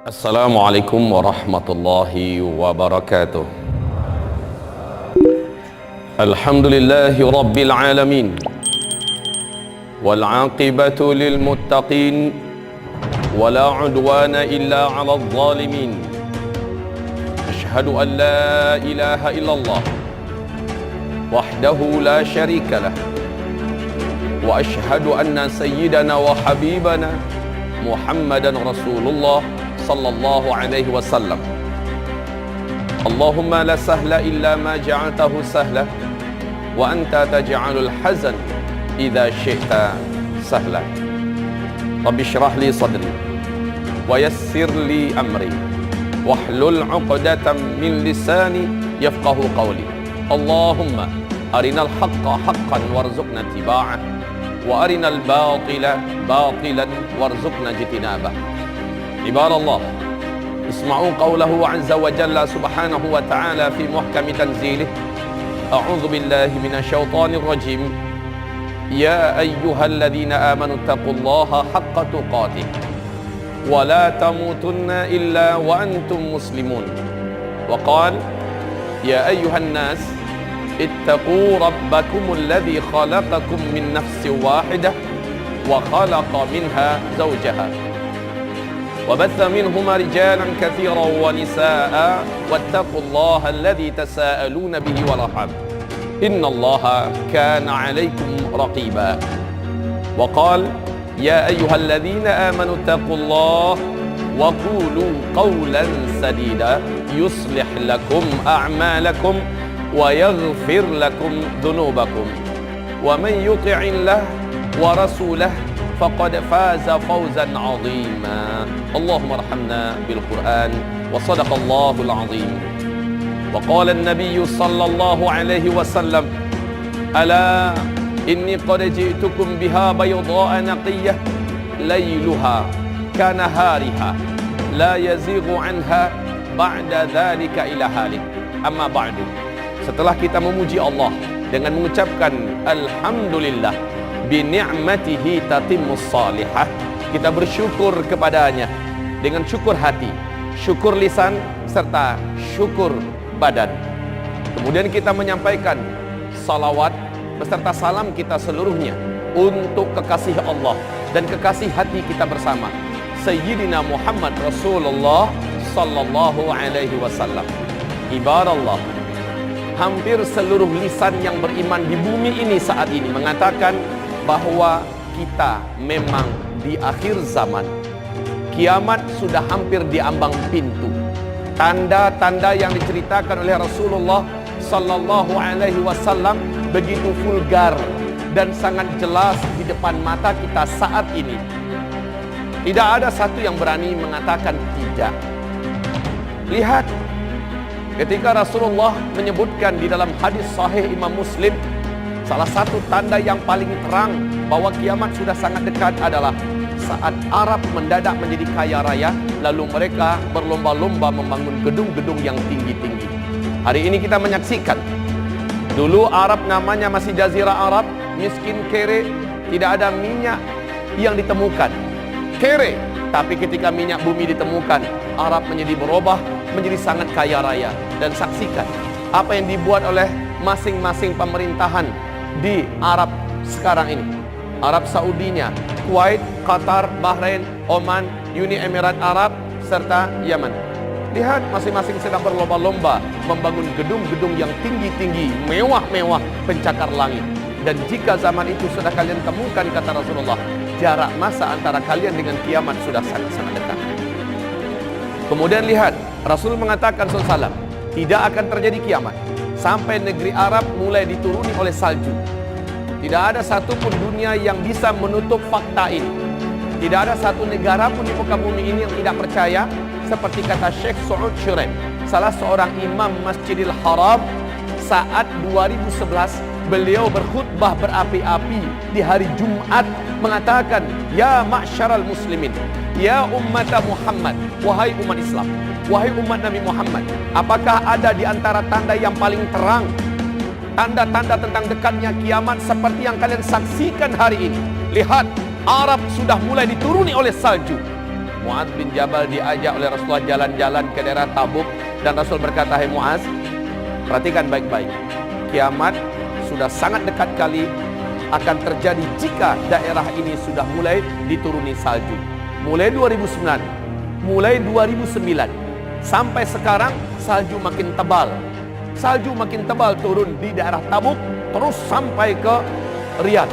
Assalamualaikum warahmatullahi wabarakatuh. Alhamdulillahi rabbil alamin. Wal aqibatu lil muttaqin. Wala udwana illa 'alal zalimin. Ashhadu an la ilaha illallah wahdahu la syarika lah. Wa ashhadu anna sayyidana wa habibana Muhammadan Rasulullah sallallahu alaihi wasallam. Allahumma la sahla illa ma ja'altahu sahla wa anta taj'alul hazan idza syi'ta sahla. Rabbi shrah li sadri wa yassir li amri wahlul 'uqdatam min lisani yafqahu qawli. Allahumma arinal haqqa haqqan warzuqna ittiba'ah wa arinal batila batilan warzuqna ijtinabah. Ibadallah, isma'u qawlahu azza wa jalla subhanahu wa ta'ala fi muhkami tanzilih. A'udzu billahi minasy syaithanir rajim. Ya ayyuhalladzina amanu taqullaha haqqa tuqatih wa la tamutunna illa wa antum muslimun. Wa qala ya ayyuhan nas ittaqu rabbakumul ladzi khalaqakum min nafsin wahidah wa khalaqa minha zawjaha وبث منهما رجالا كثيرا ونساء واتقوا الله الذي تساءلون به والأرحام إن الله كان عليكم رقيبا. وقال يا أيها الذين آمنوا اتقوا الله وقولوا قولا سديدا يصلح لكم أعمالكم ويغفر لكم ذنوبكم ومن يطع الله ورسوله فقد فاز فوزا عظيما. اللهم ارحمنا بالقرآن وصدق الله العظيم. وقال النبي صلى الله عليه وسلم ألا إني قد جئتكم بها بيضاء نقية ليلها كنهارها لا يزيغ عنها بعد ذلك إلى هالك. أما بعد, setelah kita memuji Allah dengan mengucapkan Alhamdulillah bi ni'matihi tatimmus salihah, kita bersyukur kepadanya dengan syukur hati, syukur lisan, serta syukur badan. Kemudian kita menyampaikan salawat beserta salam kita seluruhnya untuk kekasih Allah dan kekasih hati kita bersama, Sayyidina Muhammad Rasulullah sallallahu alaihi wasallam. Ibadallah, hampir seluruh lisan yang beriman di bumi ini saat ini mengatakan bahwa kita memang di akhir zaman. Kiamat sudah hampir di ambang pintu. Tanda-tanda yang diceritakan oleh Rasulullah sallallahu alaihi wasallam begitu vulgar dan sangat jelas di depan mata kita saat ini. Tidak ada satu yang berani mengatakan tidak. Lihat, ketika Rasulullah menyebutkan di dalam hadis sahih Imam Muslim, salah satu tanda yang paling terang bahwa kiamat sudah sangat dekat adalah saat Arab mendadak menjadi kaya raya, lalu mereka berlomba-lomba membangun gedung-gedung yang tinggi-tinggi. Hari ini kita menyaksikan, dulu Arab namanya masih Jazirah Arab, miskin kere, tidak ada minyak yang ditemukan. Kere, tapi ketika minyak bumi ditemukan, Arab menjadi berubah, menjadi sangat kaya raya. Dan saksikan apa yang dibuat oleh masing-masing pemerintahan di Arab sekarang ini. Arab Saudinya, Kuwait, Qatar, Bahrain, Oman, Uni Emirat Arab, serta Yaman. Lihat, masing-masing sedang berlomba-lomba membangun gedung-gedung yang tinggi-tinggi, mewah-mewah, pencakar langit. Dan jika zaman itu sudah kalian temukan, kata Rasulullah, jarak masa antara kalian dengan kiamat sudah sangat-sangat dekat. Kemudian lihat, Rasul mengatakan SAW, tidak akan terjadi kiamat sampai negeri Arab mulai dituruni oleh salju. Tidak ada satupun dunia yang bisa menutup fakta ini. Tidak ada satu negara pun di muka bumi ini yang tidak percaya. Seperti kata Syekh Su'ud Syurem, salah seorang imam Masjidil Haram, saat 2011 beliau berkhutbah berapi-api di hari Jumat, mengatakan, ya ma'syaral muslimin, ya ummat Muhammad, wahai umat Islam, wahai umat Nabi Muhammad, apakah ada di antara tanda yang paling terang, tanda-tanda tentang dekatnya kiamat seperti yang kalian saksikan hari ini? Lihat, Arab sudah mulai dituruni oleh salju. Muaz bin Jabal diajak oleh Rasulullah jalan-jalan ke daerah Tabuk, dan Rasul berkata, "Hai Muaz, perhatikan baik-baik. Kiamat sudah sangat dekat kali akan terjadi jika daerah ini sudah mulai dituruni salju." Mulai 2009, mulai 2009 sampai sekarang salju makin tebal. Salju makin tebal turun di daerah Tabuk terus sampai ke Riyadh.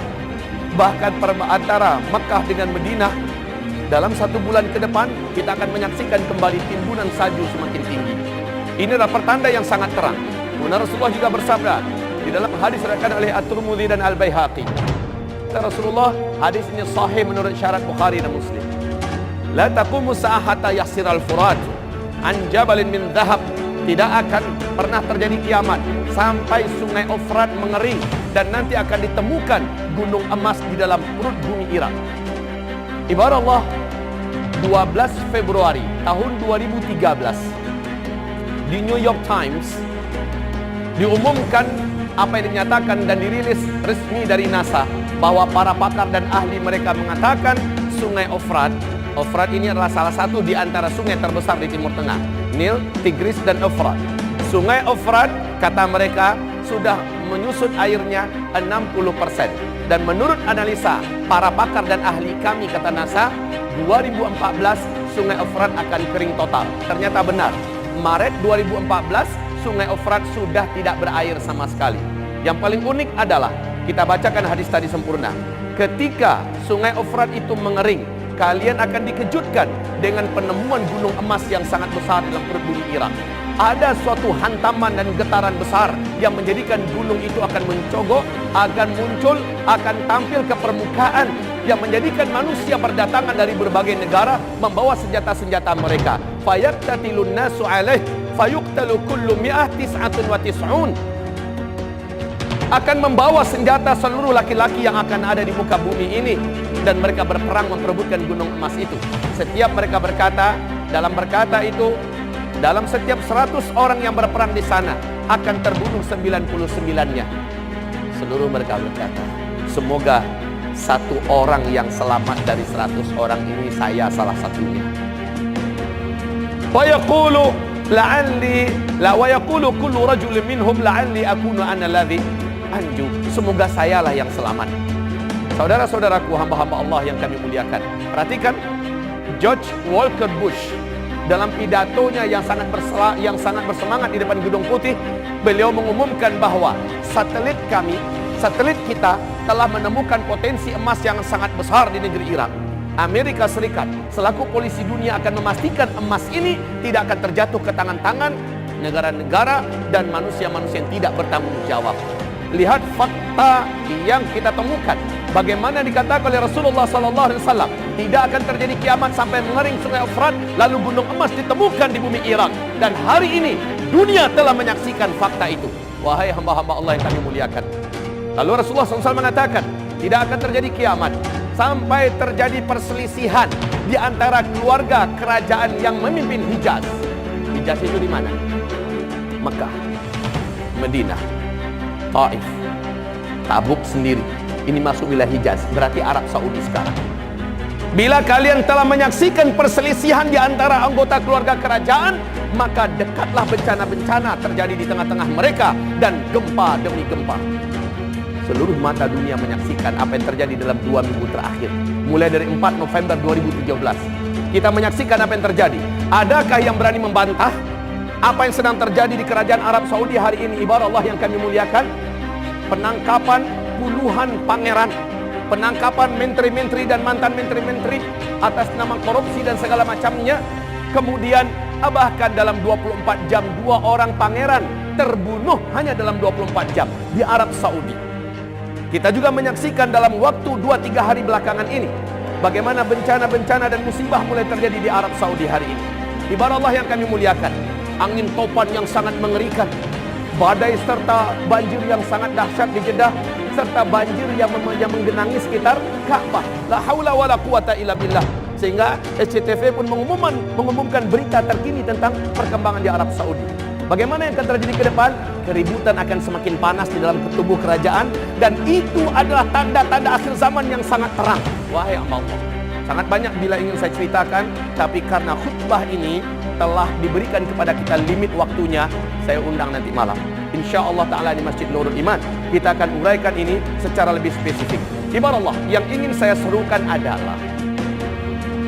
Bahkan antara Mekah dengan Madinah, dalam 1 bulan ke depan kita akan menyaksikan kembali timbunan salju semakin tinggi. Ini adalah pertanda yang sangat terang. Kemudian Rasulullah juga bersabda di dalam hadis diriwayatkan oleh At-Tirmidzi dan Al-Baihaqi. Kata Rasulullah, hadis ini sahih menurut syarat Bukhari dan Muslim. La taqumu sa'ah hatta yasir al-furat an jabalin min dhahab. Tidak akan pernah terjadi kiamat sampai sungai Efrat mengering dan nanti akan ditemukan gunung emas di dalam perut bumi Irak. Ibarat Allah, 12 Februari tahun 2013 di New York Times diumumkan apa yang dinyatakan dan dirilis resmi dari NASA, bahwa para pakar dan ahli mereka mengatakan sungai Efrat ini adalah salah satu di antara sungai terbesar di Timur Tengah. Nil, Tigris dan Efrat. Sungai Efrat kata mereka sudah menyusut airnya 60%. Dan menurut analisa para pakar dan ahli kami, kata NASA, 2014 sungai Efrat akan kering total. Ternyata benar. Maret 2014 sungai Efrat sudah tidak berair sama sekali. Yang paling unik adalah, kita bacakan hadis tadi sempurna. Ketika sungai Efrat itu mengering, kalian akan dikejutkan dengan penemuan gunung emas yang sangat besar dalam perut bumi Irak. Ada suatu hantaman dan getaran besar yang menjadikan gunung itu akan mencogok, akan muncul, akan tampil ke permukaan, yang menjadikan manusia berdatangan dari berbagai negara membawa senjata-senjata mereka. Fayaqtatilun nasu alaih fayuqtalu kullu mi'ah tis'atun wa tis'un. Akan membawa senjata seluruh laki-laki yang akan ada di muka bumi ini, dan mereka berperang memperebutkan gunung emas itu. Setiap mereka berkata, dalam setiap 100 orang yang berperang di sana akan terbunuh 99-nya. Seluruh mereka berkata, semoga satu orang yang selamat dari 100 orang ini saya salah satunya. Wa yaqulu la'alli wa yaqulu kullu rajulin minhum la'alli akunu ana alladhi anju. Semoga sayalah yang selamat. Saudara-saudaraku, hamba-hamba Allah yang kami muliakan, perhatikan George Walker Bush dalam pidatonya yang sangat bersemangat di depan Gedung Putih. Beliau mengumumkan bahwa satelit kita telah menemukan potensi emas yang sangat besar di negeri Irak. Amerika Serikat selaku polisi dunia akan memastikan emas ini tidak akan terjatuh ke tangan-tangan negara-negara dan manusia-manusia yang tidak bertanggung jawab. Lihat fakta yang kita temukan. Bagaimana dikatakan oleh Rasulullah SAW, tidak akan terjadi kiamat sampai mengering sungai Efrat, lalu gunung emas ditemukan di bumi Irak. Dan hari ini dunia telah menyaksikan fakta itu. Wahai hamba-hamba Allah yang kami muliakan, lalu Rasulullah SAW mengatakan, tidak akan terjadi kiamat sampai terjadi perselisihan di antara keluarga kerajaan yang memimpin Hijaz. Hijaz itu di mana? Mekah, Madinah, Taif, Tabuk sendiri. Ini masuk wilayah Hijaz, berarti Arab Saudi sekarang. Bila kalian telah menyaksikan perselisihan di antara anggota keluarga kerajaan, maka dekatlah bencana-bencana terjadi di tengah-tengah mereka dan gempa demi gempa. Seluruh mata dunia menyaksikan apa yang terjadi dalam 2 minggu terakhir. Mulai dari 4 November 2017. Kita menyaksikan apa yang terjadi. Adakah yang berani membantah apa yang sedang terjadi di kerajaan Arab Saudi hari ini? Ibarat Allah yang kami muliakan, penangkapan puluhan pangeran, penangkapan menteri-menteri dan mantan menteri-menteri atas nama korupsi dan segala macamnya. Kemudian bahkan dalam 24 jam 2 orang pangeran terbunuh hanya dalam 24 jam di Arab Saudi. Kita juga menyaksikan dalam waktu 2-3 hari belakangan ini bagaimana bencana-bencana dan musibah mulai terjadi di Arab Saudi hari ini. Ibarat Allah yang kami muliakan, angin topan yang sangat mengerikan, badai serta banjir yang sangat dahsyat di Jeddah, serta banjir yang menggenangi sekitar Ka'bah. La haula wala quwata illa billah. Sehingga SCTV pun mengumumkan berita terkini tentang perkembangan di Arab Saudi. Bagaimana yang akan terjadi ke depan? Keributan akan semakin panas di dalam tubuh kerajaan, dan itu adalah tanda-tanda akhir zaman yang sangat terang. Wahai hamba Allah, Sangat banyak bila ingin saya ceritakan, tapi karena khutbah ini telah diberikan kepada kita limit waktunya, saya undang nanti malam. Insya Allah Ta'ala di Masjid Nurul Iman kita akan uraikan ini secara lebih spesifik. Ibarat yang ingin saya serukan adalah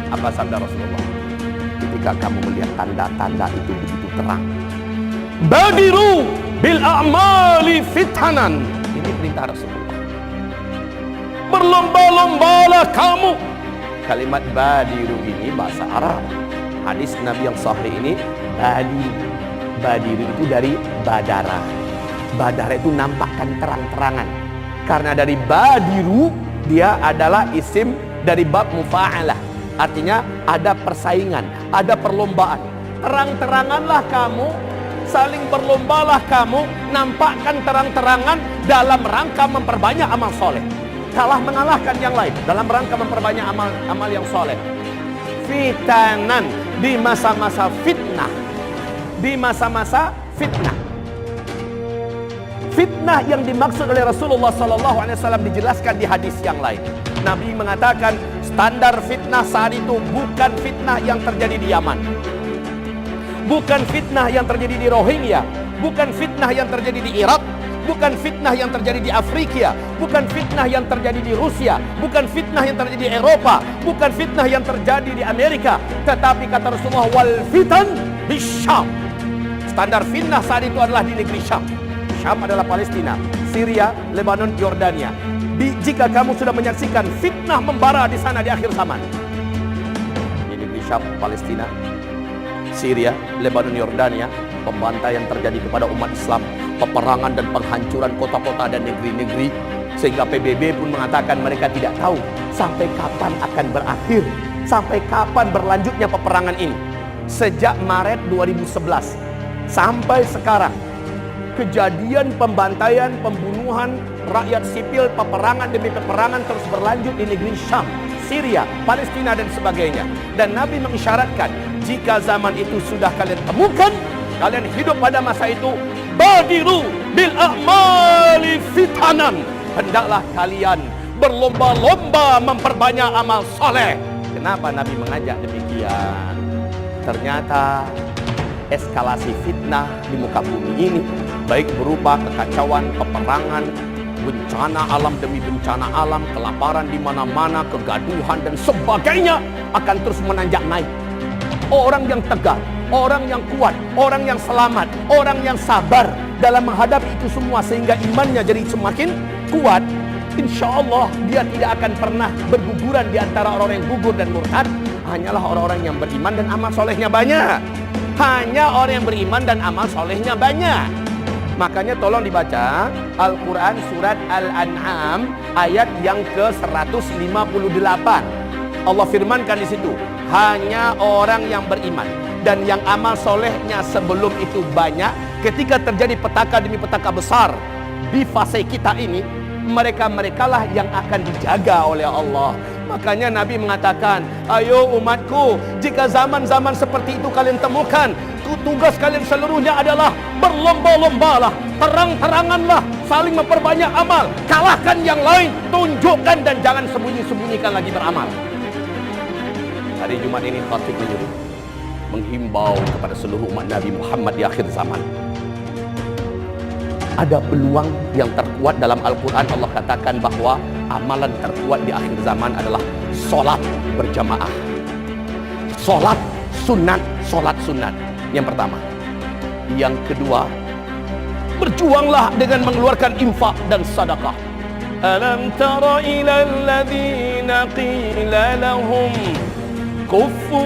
apa sabda Rasulullah ketika kamu melihat tanda-tanda itu begitu terang, badiru bil a'mali fitanan. Ini perintah Rasulullah. Berlomba-lombalah kamu. Kalimat badiru ini bahasa Arab. Hadis Nabi yang sahih ini badiru itu dari badara. Badara itu nampakkan terang-terangan. Karena dari badiru dia adalah isim dari bab mufa'alah. Artinya ada persaingan, ada perlombaan. Terang-teranganlah kamu, saling berlombalah kamu, nampakkan terang-terangan dalam rangka memperbanyak amal soleh. Kalah mengalahkan yang lain dalam rangka memperbanyak amal yang soleh. Fitanan, di masa-masa fitnah. Di masa-masa fitnah. Fitnah yang dimaksud oleh Rasulullah SAW dijelaskan di hadis yang lain. Nabi mengatakan standar fitnah saat itu bukan fitnah yang terjadi di Yaman, bukan fitnah yang terjadi di Rohingya, bukan fitnah yang terjadi di Irak, bukan fitnah yang terjadi di Afrika, bukan fitnah yang terjadi di Rusia, bukan fitnah yang terjadi di Eropa, bukan fitnah yang terjadi di Amerika, tetapi kata Rasulullah wal fitan di Syam. Standar fitnah saat itu adalah di negeri Syam. Syam adalah Palestina, Syria, Lebanon, Yordania. Jika kamu sudah menyaksikan fitnah membara di sana di akhir zaman, di negeri Syam, Palestina, Syria, Lebanon, Yordania, pembantaian terjadi kepada umat Islam, peperangan dan penghancuran kota-kota dan negeri-negeri, sehingga PBB pun mengatakan mereka tidak tahu sampai kapan akan berakhir, sampai kapan berlanjutnya peperangan ini. Sejak Maret 2011 sampai sekarang, kejadian pembantaian, pembunuhan rakyat sipil, peperangan demi peperangan terus berlanjut di negeri Syam, Syria, Palestina dan sebagainya. Dan Nabi mengisyaratkan, jika zaman itu sudah kalian temukan, kalian hidup pada masa itu, badiru bil a'mali fitanan. Hendaklah kalian berlomba-lomba memperbanyak amal soleh. Kenapa Nabi mengajak demikian? Ternyata eskalasi fitnah di muka bumi ini, baik berupa kekacauan, peperangan, bencana alam demi bencana alam, kelaparan di mana-mana, kegaduhan dan sebagainya, akan terus menanjak naik. Orang yang tegar, orang yang kuat, orang yang selamat, orang yang sabar dalam menghadapi itu semua sehingga imannya jadi semakin kuat, insya Allah dia tidak akan pernah berguguran di antara orang yang gugur dan murtad. Hanyalah orang-orang yang beriman dan amal solehnya banyak. Hanya orang yang beriman dan amal solehnya banyak. Makanya tolong dibaca Al-Quran surat Al-An'am ayat yang ke-158. Allah firmankan di situ, hanya orang yang beriman dan yang amal solehnya sebelum itu banyak. Ketika terjadi petaka demi petaka besar di fase kita ini, mereka-merekalah yang akan dijaga oleh Allah. Makanya Nabi mengatakan, ayo umatku, jika zaman-zaman seperti itu kalian temukan, tugas kalian seluruhnya adalah berlomba-lombalah, terang-teranganlah, saling memperbanyak amal, kalahkan yang lain, tunjukkan dan jangan sembunyi-sembunyikan lagi beramal. Hari Jumat ini khatib menyuruh, menghimbau kepada seluruh umat Nabi Muhammad di akhir zaman. Ada peluang yang terkuat dalam Al-Quran. Allah katakan bahwa amalan terkuat di akhir zaman adalah solat berjamaah, solat sunat, solat sunat. Yang pertama. Yang kedua, berjuanglah dengan mengeluarkan infak dan sedekah. Alam tara ilal ladzina qila lahum kuffu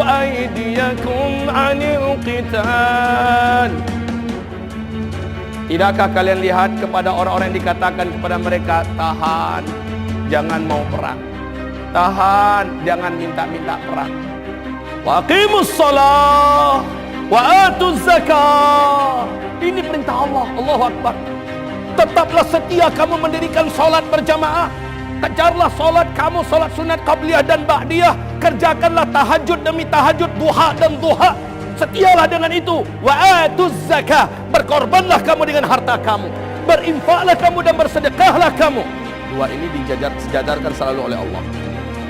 aydiyakum 'anil qital. Tidakkah kalian lihat kepada orang-orang yang dikatakan kepada mereka, tahan, jangan mau perang, tahan, jangan minta-minta perang. Wa aqimus shalah wa atuz zakah. Ini perintah Allah. Allahu Akbar. Tetaplah setia kamu mendirikan salat berjamaah. Kejarlah salat kamu, salat sunat qabliyah dan ba'diyah. Kerjakanlah tahajud demi tahajud, duha dan duha. Setialah dengan itu. Wa atuz zakah. Berkorbanlah kamu dengan harta kamu. Berinfaklah kamu dan bersedekahlah kamu. Dua ini dijadarkan selalu oleh Allah.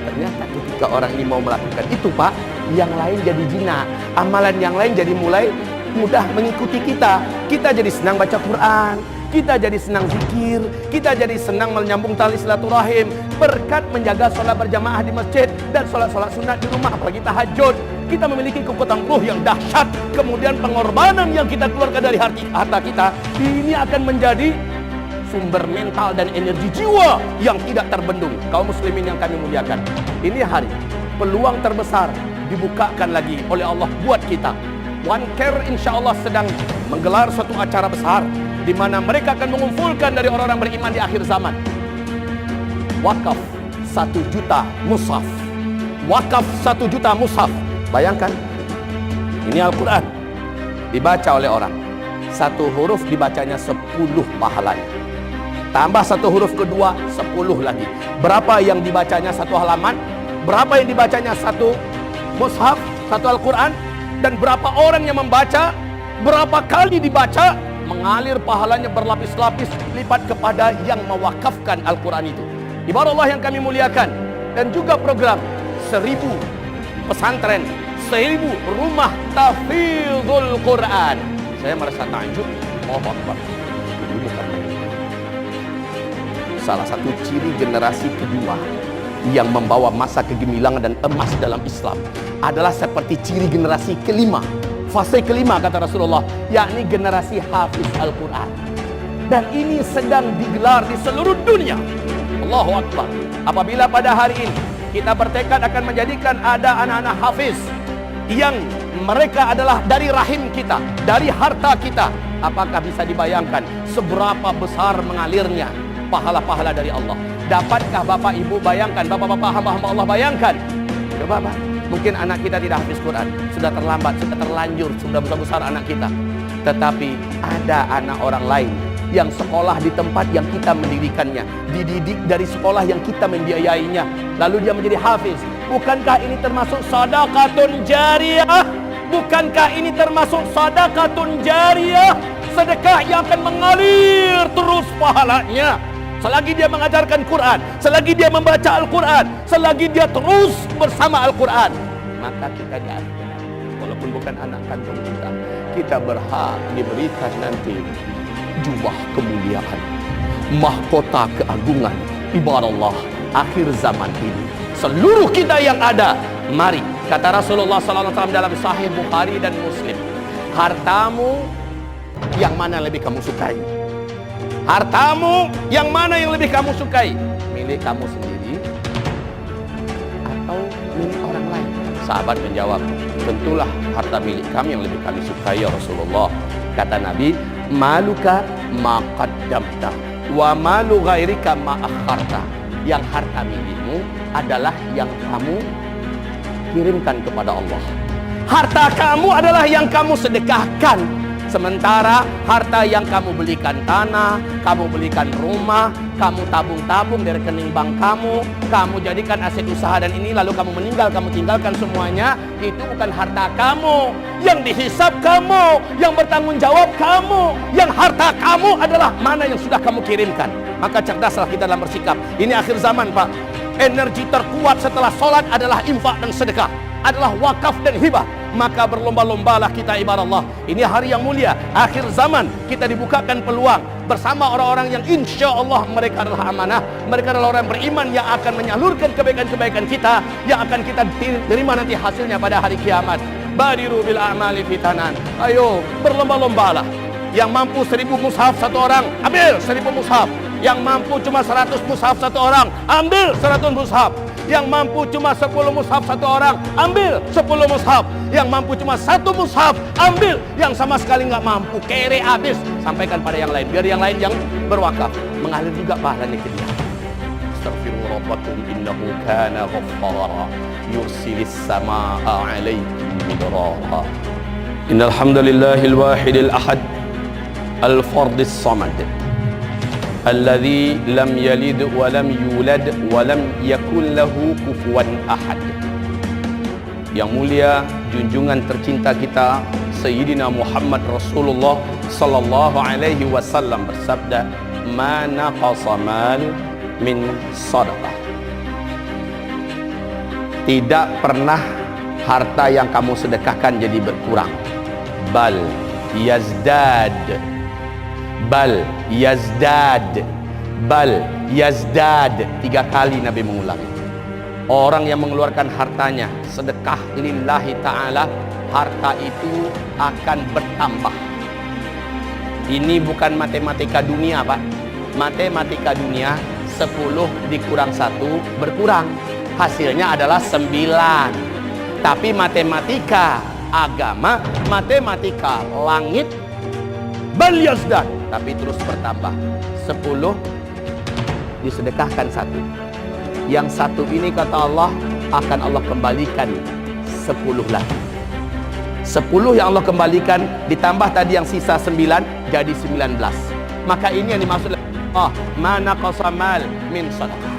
Ternyata ketika orang ini mau melakukan itu, Pak, yang lain jadi jinak. Amalan yang lain jadi mulai mudah mengikuti kita. Kita jadi senang baca Quran, kita jadi senang zikir, kita jadi senang menyambung tali silaturahim berkat menjaga sholat berjamaah di masjid dan sholat-sholat sunat di rumah, apalagi tahajud. Kita memiliki kekuatan ruh yang dahsyat. Kemudian pengorbanan yang kita keluarkan dari harta kita ini akan menjadi sumber mental dan energi jiwa yang tidak terbendung. Kaum muslimin yang kami muliakan, ini hari peluang terbesar dibukakan lagi oleh Allah buat kita. One Care insya Allah sedang menggelar suatu acara besar di mana mereka akan mengumpulkan dari orang-orang beriman di akhir zaman. Wakaf 1 juta mushaf. Wakaf 1 juta mushaf. Bayangkan, ini Al-Quran dibaca oleh orang. 1 huruf dibacanya 10 pahalanya. Tambah 1 huruf kedua 10 lagi. Berapa yang dibacanya 1 halaman? Berapa yang dibacanya 1 mushaf, 1 Al-Quran? Dan berapa orang yang membaca? Berapa kali dibaca? Mengalir pahalanya berlapis-lapis lipat kepada yang mewakafkan Al-Quran itu. Ibarat Allah yang kami muliakan. Dan juga program 1000 pesantren, 1000 rumah tahfidzul Quran. Saya merasa takjub. Allahu Akbar. Ini bukan main. Salah satu ciri generasi kedua yang membawa masa kegemilangan dan emas dalam Islam adalah seperti ciri generasi kelima, fase kelima kata Rasulullah, yakni generasi hafiz Al-Quran. Dan ini sedang digelar di seluruh dunia. Allahu Akbar. Apabila pada hari ini kita bertekad akan menjadikan ada anak-anak hafiz yang mereka adalah dari rahim kita, dari harta kita, apakah bisa dibayangkan seberapa besar mengalirnya pahala-pahala dari Allah? Dapatkah Bapak Ibu bayangkan, Bapak-bapak hamba-hamba Allah bayangkan? Coba Pak, mungkin anak kita tidak hafiz Quran, sudah terlambat, sudah terlanjur, sudah besar-besar anak kita. Tetapi ada anak orang lain yang sekolah di tempat yang kita mendirikannya, dididik dari sekolah yang kita membiayainya, lalu dia menjadi hafiz. Bukankah ini termasuk sedekahun jariyah? Bukankah ini termasuk sedekahun jariyah? Sedekah yang akan mengalir terus pahalanya selagi dia mengajarkan Quran, selagi dia membaca Al-Quran, selagi dia terus bersama Al-Quran. Maka kita di akhirat, walaupun bukan anak kandung kita, kita berhak diberikan nanti jubah kemuliaan, mahkota keagungan. Ibarat Allah akhir zaman ini, seluruh kita yang ada, mari, kata Rasulullah SAW dalam Sahih Bukhari dan Muslim, hartamu yang mana lebih kamu sukai? Hartamu yang mana yang lebih kamu sukai? Milik kamu sendiri atau milik orang lain? Sahabat menjawab, tentulah harta milik kami yang lebih kami sukai ya Rasulullah. Kata Nabi, maluka ma qaddamta wa malu ghairika ma akharta. Yang harta milikmu adalah yang kamu kirimkan kepada Allah. Harta kamu adalah yang kamu sedekahkan. Sementara harta yang kamu belikan tanah, kamu belikan rumah, kamu tabung-tabung dari rekening bank kamu jadikan aset usaha dan ini lalu kamu meninggal, kamu tinggalkan semuanya, itu bukan harta kamu. Yang dihisab kamu, yang bertanggung jawab kamu, yang harta kamu adalah mana yang sudah kamu kirimkan. Maka cerdaslah kita dalam bersikap. Ini akhir zaman Pak. Energi terkuat setelah sholat adalah infak dan sedekah, adalah wakaf dan hibah. Maka berlomba-lombalah kita ibarat Allah. Ini hari yang mulia, akhir zaman. Kita dibukakan peluang bersama orang-orang yang insya Allah mereka adalah amanah, mereka adalah orang beriman yang akan menyalurkan kebaikan-kebaikan kita, yang akan kita terima nanti hasilnya pada hari kiamat. Badiru bil a'mali fitanan. Ayo berlomba-lombalah. Yang mampu 1000 mushaf satu orang, ambil 1000 mushaf. Yang mampu cuma 100 mushaf satu orang, ambil 100 mushaf. Yang mampu cuma 10 mushaf satu orang, ambil 10 mushaf. Yang mampu cuma 1 mushaf, ambil. Yang sama sekali nggak mampu, kere habis, sampaikan pada yang lain, biar yang lain yang berwakaf mengalir juga pahalanya ke dia. Astaghfiru rabbakum innahu kana ghaffara yursilis samaa'a 'alaikum midrara. Innal hamdalillahil wahidil ahad al-fardis samad alladzi lam yalid wa lam yulad wa lam yakul lahu kufuwan ahad. Yang mulia junjungan tercinta kita Sayyidina Muhammad Rasulullah sallallahu alaihi wasallam bersabda, "Ma naqasa mal min sadaqah." Tidak pernah harta yang kamu sedekahkan jadi berkurang. Bal yazdad. Bal yazdad. Bal yazdad. 3 kali Nabi mengulangi. Orang yang mengeluarkan hartanya sedekah lillahi ta'ala, harta itu akan bertambah. Ini bukan matematika dunia, Pak. Matematika dunia 10 dikurang 1 berkurang, hasilnya adalah 9. Tapi matematika agama, matematika langit, bal yazdad, tapi terus bertambah. 10 disedekahkan 1, yang 1 ini kata Allah akan Allah kembalikan 10 lagi. 10 yang Allah kembalikan ditambah tadi yang sisa 9 jadi 19. Maka ini yang dimaksud mana qasamal min sadaqah.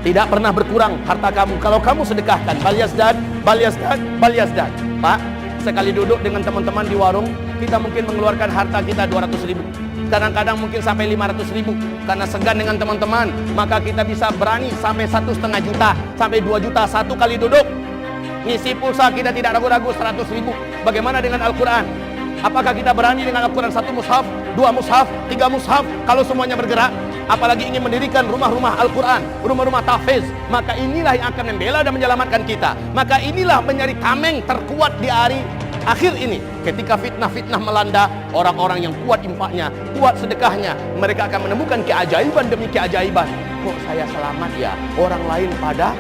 Tidak pernah berkurang harta kamu kalau kamu sedekahkan. Bal yazdad, bal yazdad, bal yazdad. Pak, sekali duduk dengan teman-teman di warung, kita mungkin mengeluarkan harta kita 200.000. Kadang-kadang mungkin sampai 500.000. Karena segan dengan teman-teman, maka kita bisa berani sampai 1,5 juta, sampai 2 juta satu kali duduk. Ngisi pulsa kita tidak ragu-ragu 100.000. Bagaimana dengan Al-Quran? Apakah kita berani dengan Al-Quran 1 mushaf, 2 mushaf, 3 mushaf kalau semuanya bergerak? Apalagi ingin mendirikan rumah-rumah Al-Quran, rumah-rumah tahfiz. Maka inilah yang akan membela dan menyelamatkan kita. Maka inilah menjadi tameng terkuat di hari akhir ini. Ketika fitnah-fitnah melanda, orang-orang yang kuat infaknya, kuat sedekahnya, mereka akan menemukan keajaiban demi keajaiban. Kok saya selamat ya? Orang lain pada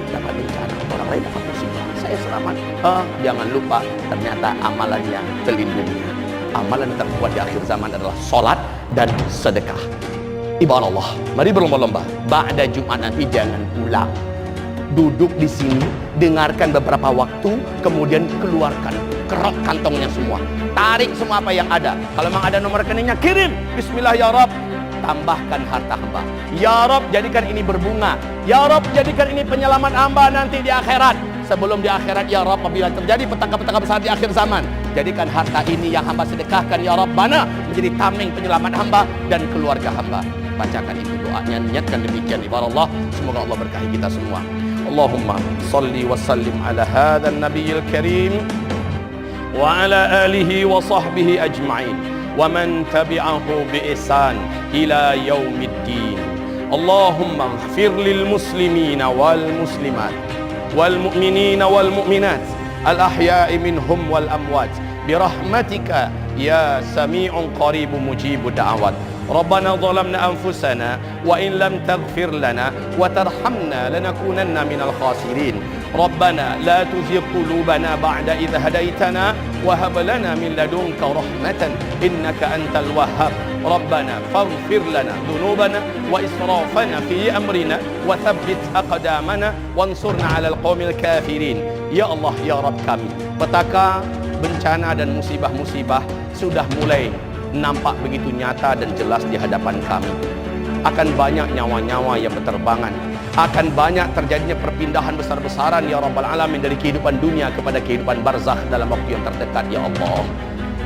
dapat bencana, orang lain dapat musibah, saya selamat. Jangan lupa ternyata amalannya terlindungi. Amalan terkuat di akhir zaman adalah sholat dan sedekah. Ibarat Allah, mari berlomba-lomba. Ba'da Jumat nanti jangan pulang, duduk di sini, dengarkan beberapa waktu, kemudian keluarkan, kerok kantongnya semua, tarik semua apa yang ada. Kalau memang ada nomor rekeningnya, kirim. Bismillah ya Rabb, tambahkan harta hamba. Ya Rabb, jadikan ini berbunga. Ya Rabb, jadikan ini penyelamat hamba nanti di akhirat. Sebelum di akhirat, ya Rabb, apabila terjadi petaka-petaka besar di akhir zaman, jadikan harta ini yang hamba sedekahkan, ya Rabbana, menjadi tameng penyelamat hamba dan keluarga hamba. Bacakan itu doanya, niatkan demikian. Ibarat Allah, semoga Allah berkahi kita semua. Allahumma salli wa sallim ala hadzal nabiyil karim wa ala alihi wa sahbihi ajma'in wa man tabi'ahu bi ihsan ila yaumiddin. Allahumma ighfir lil muslimina wal muslimat wal mu'minina wal mu'minat al ahya'i minhum wal amwat bi rahmatika ya sami'un qaribun mujibud da'awat. ربنا ظلمنا أنفسنا وإن لم تغفر لنا وترحمنا لنكونن من الخاسرين. ربنا لا تزغ قلوبنا بعد إذ هديتنا وهب لنا من لدنك رحمة إنك أنت الوهاب. ربنا فاغفر لنا ذنوبنا وإسرافنا في أمرنا وثبت أقدامنا وانصرنا على القوم الكافرين. Ya Allah, ya Rabb kami, petaka, bencana dan musibah-musibah sudah mulai nampak begitu nyata dan jelas di hadapan kami. Akan banyak nyawa-nyawa yang berterbangan, akan banyak terjadinya perpindahan besar-besaran ya Rabbal Alamin dari kehidupan dunia kepada kehidupan barzakh dalam waktu yang terdekat ya Allah.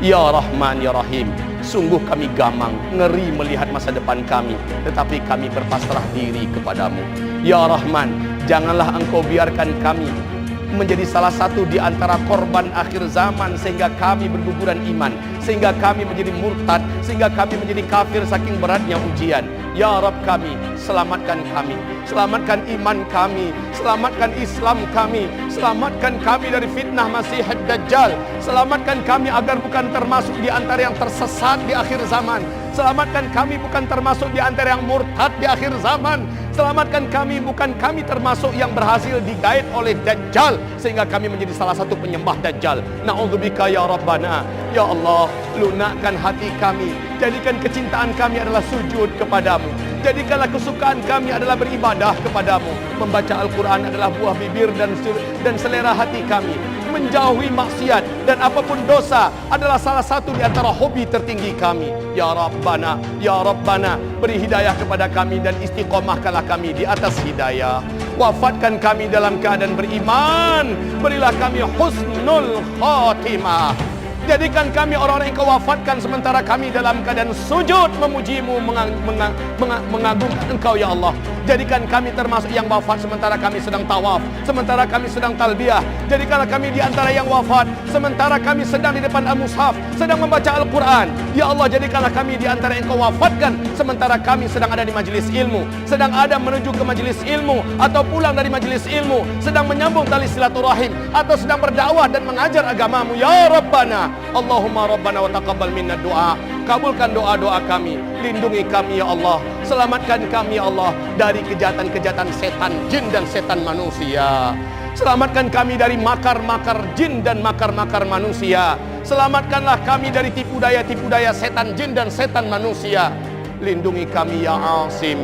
Ya Rahman ya Rahim, sungguh kami gamang, ngeri melihat masa depan kami, tetapi kami berpasrah diri kepadamu. Ya Rahman, janganlah engkau biarkan kami menjadi salah satu di antara korban akhir zaman sehingga kami berguguran iman, sehingga kami menjadi murtad, sehingga kami menjadi kafir saking beratnya ujian. Ya Rabb kami, selamatkan kami, selamatkan iman kami, selamatkan Islam kami, selamatkan kami dari fitnah Masih Dajjal, selamatkan kami agar bukan termasuk di antara yang tersesat di akhir zaman, selamatkan kami bukan termasuk di antara yang murtad di akhir zaman, selamatkan kami bukan kami termasuk yang berhasil digait oleh Dajjal sehingga kami menjadi salah satu penyembah Dajjal. Na'udzubika ya Rabbana. Ya Allah, lunakkan hati kami, jadikan kecintaan kami adalah sujud kepadamu, jadikanlah kesukaan kami adalah beribadah kepadamu. Membaca Al-Quran adalah buah bibir dan selera hati kami. Menjauhi maksiat dan apapun dosa adalah salah satu di antara hobi tertinggi kami. Ya Rabbana, ya Rabbana, beri hidayah kepada kami dan istiqomahkanlah kami di atas hidayah. Wafatkan kami dalam keadaan beriman, berilah kami husnul khatimah. Jadikan kami orang-orang yang kau wafatkan sementara kami dalam keadaan sujud memujimu, mengagungkan engkau ya Allah. Jadikan kami termasuk yang wafat sementara kami sedang tawaf, sementara kami sedang talbiyah. Jadikanlah kami di antara yang wafat sementara kami sedang di depan al-mushaf, sedang membaca Al-Quran. Ya Allah, jadikanlah kami di antara yang Kau wafatkan sementara kami sedang ada di majlis ilmu, sedang ada menuju ke majlis ilmu, atau pulang dari majlis ilmu, sedang menyambung tali silaturahim, atau sedang berdakwah dan mengajar agamamu. Ya Rabbana, Allahumma Rabbana wa taqabbal minna du'a. Kabulkan doa-doa kami, lindungi kami ya Allah, selamatkan kami ya Allah dari kejahatan-kejahatan setan jin dan setan manusia. Selamatkan kami dari makar-makar jin dan makar-makar manusia. Selamatkanlah kami dari tipu daya-tipu daya setan jin dan setan manusia. Lindungi kami ya Asim.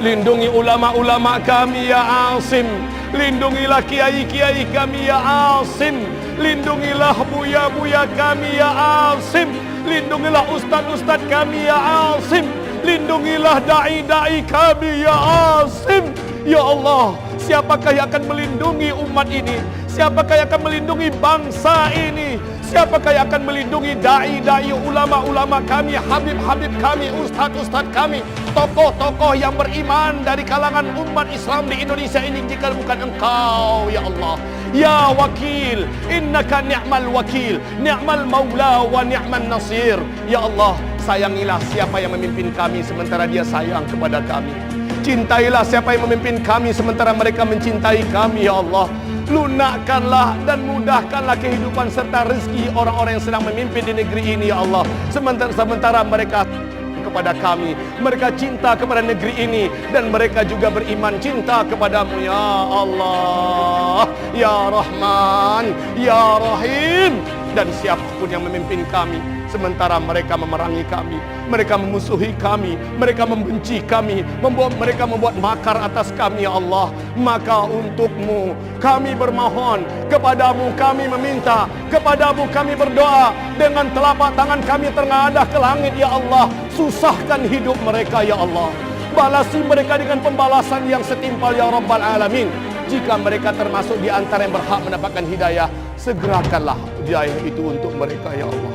Lindungi ulama-ulama kami ya Asim. Lindungilah kiai-kiai kami ya Asim. Lindungilah buya-buya kami ya Asim. Lindungilah ustaz-ustaz kami ya Asim. Lindungilah da'i-da'i kami ya Asim. Ya Allah, siapakah yang akan melindungi umat ini? Siapakah yang akan melindungi bangsa ini? Siapakah yang akan melindungi da'i-da'i, ulama-ulama kami, habib-habib kami, ustaz-ustaz kami, tokoh-tokoh yang beriman dari kalangan umat Islam di Indonesia ini, jika bukan Engkau ya Allah? Ya Wakil, innaka ni'mal wakil, ni'mal maula wa ni'man nasir. Ya Allah, sayangilah siapa yang memimpin kami sementara dia sayang kepada kami. Cintailah siapa yang memimpin kami sementara mereka mencintai kami ya Allah. Lunakkanlah dan mudahkanlah kehidupan serta rezeki orang-orang yang sedang memimpin di negeri ini ya Allah. Sementara mereka kepada kami, mereka cinta kepada negeri ini, dan mereka juga beriman cinta kepadamu ya Allah, ya Rahman, ya Rahim. Dan siapapun yang memimpin kami sementara mereka memerangi kami, mereka memusuhi kami, mereka membenci kami, mereka membuat makar atas kami ya Allah, maka untukmu kami bermohon, kepadamu kami meminta, kepadamu kami berdoa, dengan telapak tangan kami tengadah ke langit ya Allah. Susahkan hidup mereka ya Allah, balasi mereka dengan pembalasan yang setimpal ya Rabbal Alamin. Jika mereka termasuk di antara yang berhak mendapatkan hidayah, segerakanlah hidayah itu untuk mereka ya Allah.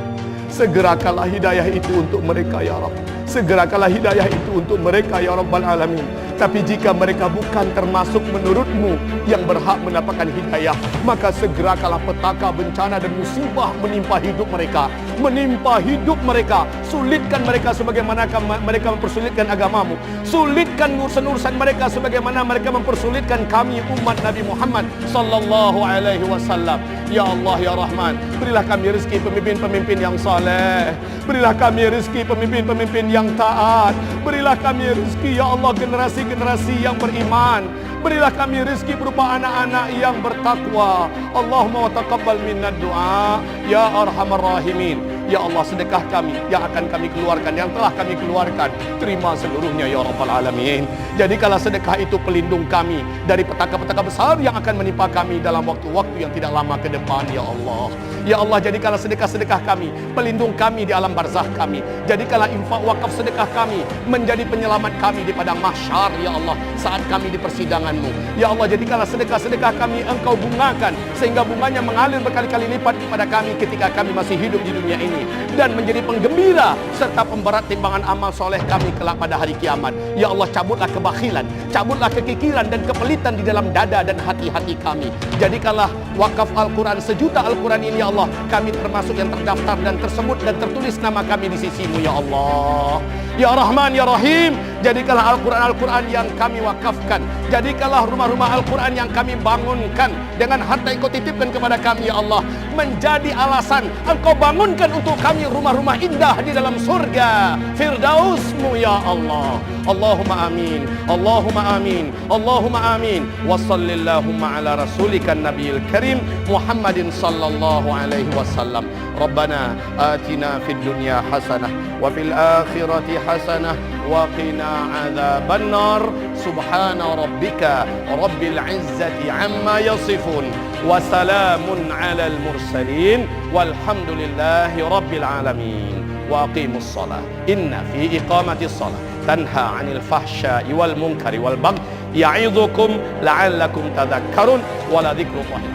Segerakanlah hidayah itu untuk mereka ya Rabb. Segerakanlah hidayah itu untuk mereka ya Rabbal Alamin. Tapi jika mereka bukan termasuk menurutmu yang berhak mendapatkan hidayah, maka segerakanlah petaka, bencana dan musibah menimpa hidup mereka, menimpa hidup mereka. Sulitkan mereka sebagaimana mereka mempersulitkan agamamu. Sulitkan urusan-urusan mereka sebagaimana mereka mempersulitkan kami umat Nabi Muhammad sallallahu alaihi wasallam. Ya Allah ya Rahman, berilah kami rezeki pemimpin-pemimpin yang saleh. Berilah kami rezeki pemimpin-pemimpin yang taat. Berilah kami rezeki ya Allah generasi-generasi yang beriman. Berilah kami rezeki berupa anak-anak yang bertakwa. Allahumma wa taqabbal minna du'a ya arhamar rahimin. Ya Allah, sedekah kami yang akan kami keluarkan, yang telah kami keluarkan, terima seluruhnya ya Rabbal Alamin. Jadikanlah sedekah itu pelindung kami dari petaka-petaka besar yang akan menimpa kami dalam waktu-waktu yang tidak lama ke depan ya Allah. Ya Allah, jadikanlah sedekah-sedekah kami pelindung kami di alam barzakh kami. Jadikanlah infak wakaf sedekah kami menjadi penyelamat kami di padang mahsyar ya Allah, saat kami di persidangan-Mu. Ya Allah, jadikanlah sedekah-sedekah kami Engkau bungakan sehingga bunganya mengalir berkali-kali lipat kepada kami ketika kami masih hidup di dunia ini, dan menjadi penggembira serta pemberat timbangan amal soleh kami kelak pada hari kiamat. Ya Allah, cabutlah kebakhilan, cabutlah kekikiran dan kepelitan di dalam dada dan hati-hati kami. Jadikanlah wakaf Al-Quran, sejuta Al-Quran ini ya Allah, kami termasuk yang terdaftar dan tersebut dan tertulis nama kami di sisi-Mu ya Allah. Ya Rahman ya Rahim, jadikanlah Al-Quran yang kami wakafkan, jadikanlah rumah-rumah Al-Quran yang kami bangunkan dengan harta yang Kau titipkan kepada kami ya Allah, menjadi alasan Engkau bangunkan untuk kami rumah-rumah indah di dalam surga Firdaus-Mu ya Allah. Allahumma amin, Allahumma amin, Allahumma amin. Wa sallallahumma ala rasulika nabiyil karim Muhammadin sallallahu alaihi wasallam. Rabbana atina fid dunya hasanah wa fil akhirati hasanah wa qina adzaban nar. Subhana rabbika rabbil izzati amma yasifun wa salamun alal mursalin walhamdulillahi rabbil alamin. Wa aqimus shalah inna fi iqamatis shalah tanha 'anil fahsya'i wal munkari wal baghi ya'idzukum la'allakum tadhakkarun wa la dzikrullahi